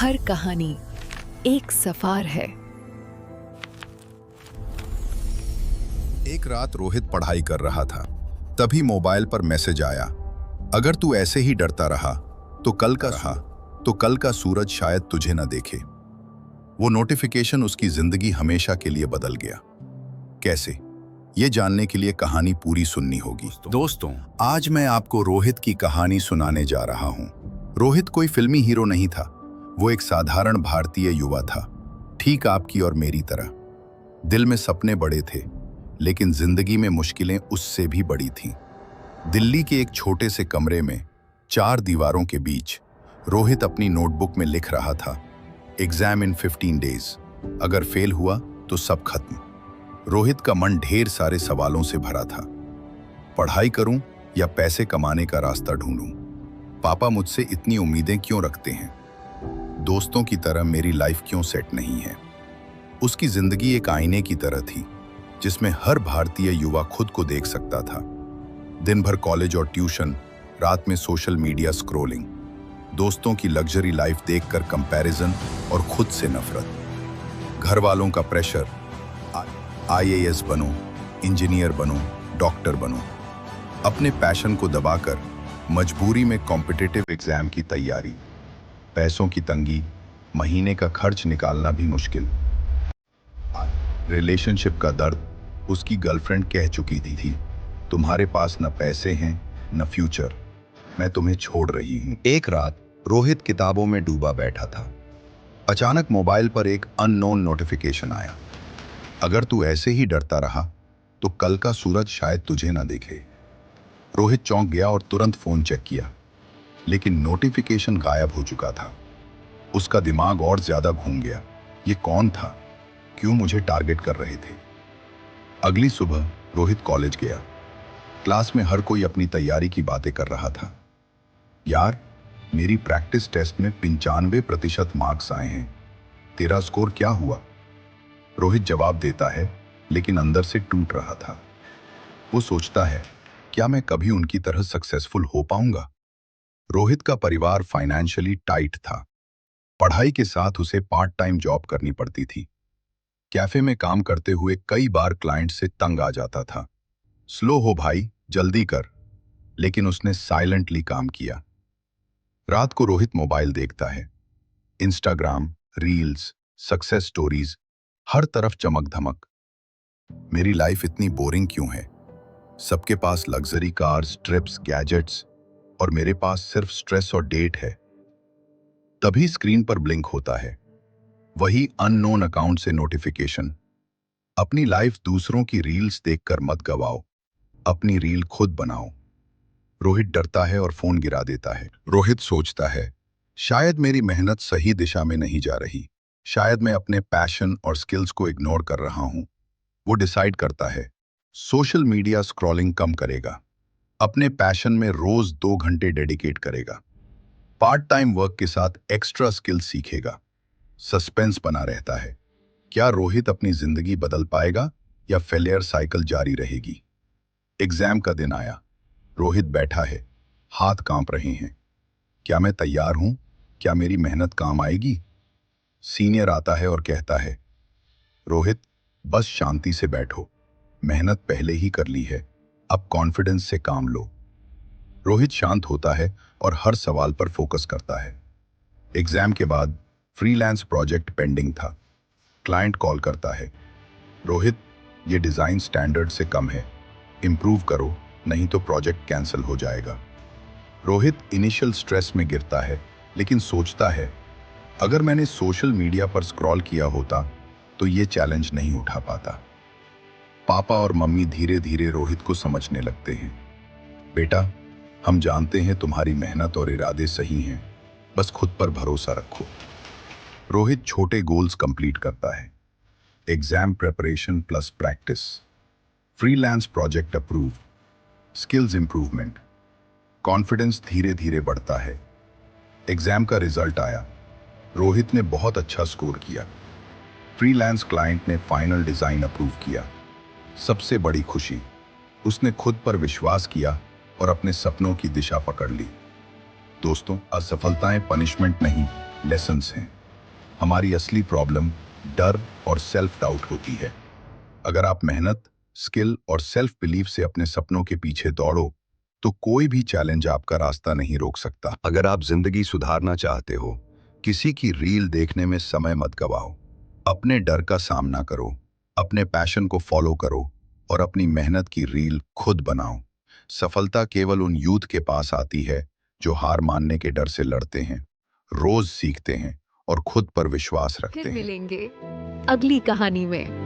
हर कहानी एक सफर है। एक रात रोहित पढ़ाई कर रहा था, तभी मोबाइल पर मैसेज आया, अगर तू ऐसे ही डरता रहा तो कल का सूरज शायद तुझे न देखे। वो नोटिफिकेशन उसकी जिंदगी हमेशा के लिए बदल गया। कैसे? ये जानने के लिए कहानी पूरी सुननी होगी। दोस्तों, आज मैं आपको रोहित की कहानी सुनाने जा रहा हूँ। रोहित कोई फिल्मी हीरो नहीं था, वो एक साधारण भारतीय युवा था, ठीक आपकी और मेरी तरह। दिल में सपने बड़े थे, लेकिन जिंदगी में मुश्किलें उससे भी बड़ी थीं। दिल्ली के एक छोटे से कमरे में, चार दीवारों के बीच, रोहित अपनी नोटबुक में लिख रहा था, एग्जाम इन 15 डेज। अगर फेल हुआ तो सब खत्म। रोहित का मन ढेर सारे सवालों से भरा था। पढ़ाई करूं या पैसे कमाने का रास्ता ढूंढूं? पापा मुझसे इतनी उम्मीदें क्यों रखते हैं? दोस्तों की तरह मेरी लाइफ क्यों सेट नहीं है? उसकी जिंदगी एक आईने की तरह थी, जिसमें हर भारतीय युवा खुद को देख सकता था। दिन भर कॉलेज और ट्यूशन, रात में सोशल मीडिया स्क्रॉलिंग, दोस्तों की लग्जरी लाइफ देखकर कंपैरिजन और खुद से नफरत। घर वालों का प्रेशर, IAS बनो, इंजीनियर बनो, डॉक्टर बनो। अपने पैशन को दबाकर मजबूरी में कॉम्पिटिटिव एग्जाम की तैयारी। पैसों की तंगी, महीने का खर्च निकालना भी मुश्किल। रिलेशनशिप का दर्द, उसकी गर्लफ्रेंड कह चुकी थी, तुम्हारे पास न पैसे हैं न फ्यूचर, मैं तुम्हें छोड़ रही हूं। एक रात रोहित किताबों में डूबा बैठा था। अचानक मोबाइल पर एक अननोन नोटिफिकेशन आया, अगर तू ऐसे ही डरता रहा तो कल का सूरज शायद तुझे ना देखे। रोहित चौंक गया और तुरंत फोन चेक किया, लेकिन नोटिफिकेशन गायब हो चुका था। उसका दिमाग और ज्यादा घूम गया। ये कौन था? क्यों मुझे टारगेट कर रहे थे? अगली सुबह रोहित कॉलेज गया। क्लास में हर कोई अपनी तैयारी की बातें कर रहा था। यार, मेरी प्रैक्टिस टेस्ट में 95% मार्क्स आए हैं, तेरा स्कोर क्या हुआ? रोहित जवाब देता है, लेकिन अंदर से टूट रहा था। वो सोचता है, क्या मैं कभी उनकी तरह सक्सेसफुल हो पाऊंगा? रोहित का परिवार फाइनेंशियली टाइट था। पढ़ाई के साथ उसे पार्ट टाइम जॉब करनी पड़ती थी। कैफे में काम करते हुए कई बार क्लाइंट से तंग आ जाता था। स्लो हो भाई, जल्दी कर। लेकिन उसने साइलेंटली काम किया। रात को रोहित मोबाइल देखता है। इंस्टाग्राम, रील्स, सक्सेस स्टोरीज, हर तरफ चमक धमक। मेरी लाइफ इतनी बोरिंग क्यों है? सबके पास लग्जरी कार्स, ट्रिप्स, गैजेट्स, और मेरे पास सिर्फ स्ट्रेस और डेट है। तभी स्क्रीन पर ब्लिंक होता है, वही अननोन अकाउंट से नोटिफिकेशन। अपनी लाइफ दूसरों की रील्स देखकर मत गवाओ, अपनी रील खुद बनाओ। रोहित डरता है और फोन गिरा देता है। रोहित सोचता है, शायद मेरी मेहनत सही दिशा में नहीं जा रही, शायद मैं अपने पैशन और स्किल्स को इग्नोर कर रहा हूं। वो डिसाइड करता है, सोशल मीडिया स्क्रॉलिंग कम करेगा, अपने पैशन में रोज 2 घंटे डेडिकेट करेगा, पार्ट टाइम वर्क के साथ एक्स्ट्रा स्किल सीखेगा। सस्पेंस बना रहता है, क्या रोहित अपनी जिंदगी बदल पाएगा या फेलियर साइकिल जारी रहेगी? एग्जाम का दिन आया। रोहित बैठा है, हाथ कांप रहे हैं। क्या मैं तैयार हूं? क्या मेरी मेहनत काम आएगी? सीनियर आता है और कहता है, रोहित, बस शांति से बैठो, मेहनत पहले ही कर ली है, अब कॉन्फिडेंस से काम लो। रोहित शांत होता है और हर सवाल पर फोकस करता है। एग्जाम के बाद फ्रीलांस प्रोजेक्ट पेंडिंग था। क्लाइंट कॉल करता है, रोहित, ये डिजाइन स्टैंडर्ड से कम है, इंप्रूव करो, नहीं तो प्रोजेक्ट कैंसिल हो जाएगा। रोहित इनिशियल स्ट्रेस में गिरता है, लेकिन सोचता है, अगर मैंने सोशल मीडिया पर स्क्रॉल किया होता तो ये चैलेंज नहीं उठा पाता। पापा और मम्मी धीरे धीरे रोहित को समझने लगते हैं। बेटा, हम जानते हैं तुम्हारी मेहनत और इरादे सही हैं, बस खुद पर भरोसा रखो। रोहित छोटे गोल्स कंप्लीट करता है। Exam preparation plus practice, freelance project approve, skills improvement. Confidence धीरे धीरे बढ़ता है। एग्जाम का रिजल्ट आया। रोहित ने बहुत अच्छा स्कोर किया। फ्रीलांस क्लाइंट ने फाइनल डिजाइन अप्रूव किया। सबसे बड़ी खुशी, उसने खुद पर विश्वास किया और अपने सपनों की दिशा पकड़ ली। दोस्तों, असफलताएं पनिशमेंट नहीं, लेसन्स हैं। हमारी असली प्रॉब्लम डर और सेल्फ डाउट होती है। अगर आप मेहनत, स्किल और सेल्फ बिलीफ से अपने सपनों के पीछे दौड़ो, तो कोई भी चैलेंज आपका रास्ता नहीं रोक सकता। अगर आप जिंदगी सुधारना चाहते हो, किसी की रील देखने में समय मत गवाओ। अपने डर का सामना करो, अपने पैशन को फॉलो करो और अपनी मेहनत की रील खुद बनाओ। सफलता केवल उन यूथ के पास आती है जो हार मानने के डर से लड़ते हैं, रोज सीखते हैं और खुद पर विश्वास फिर रखते हैं। मिलेंगे अगली कहानी में।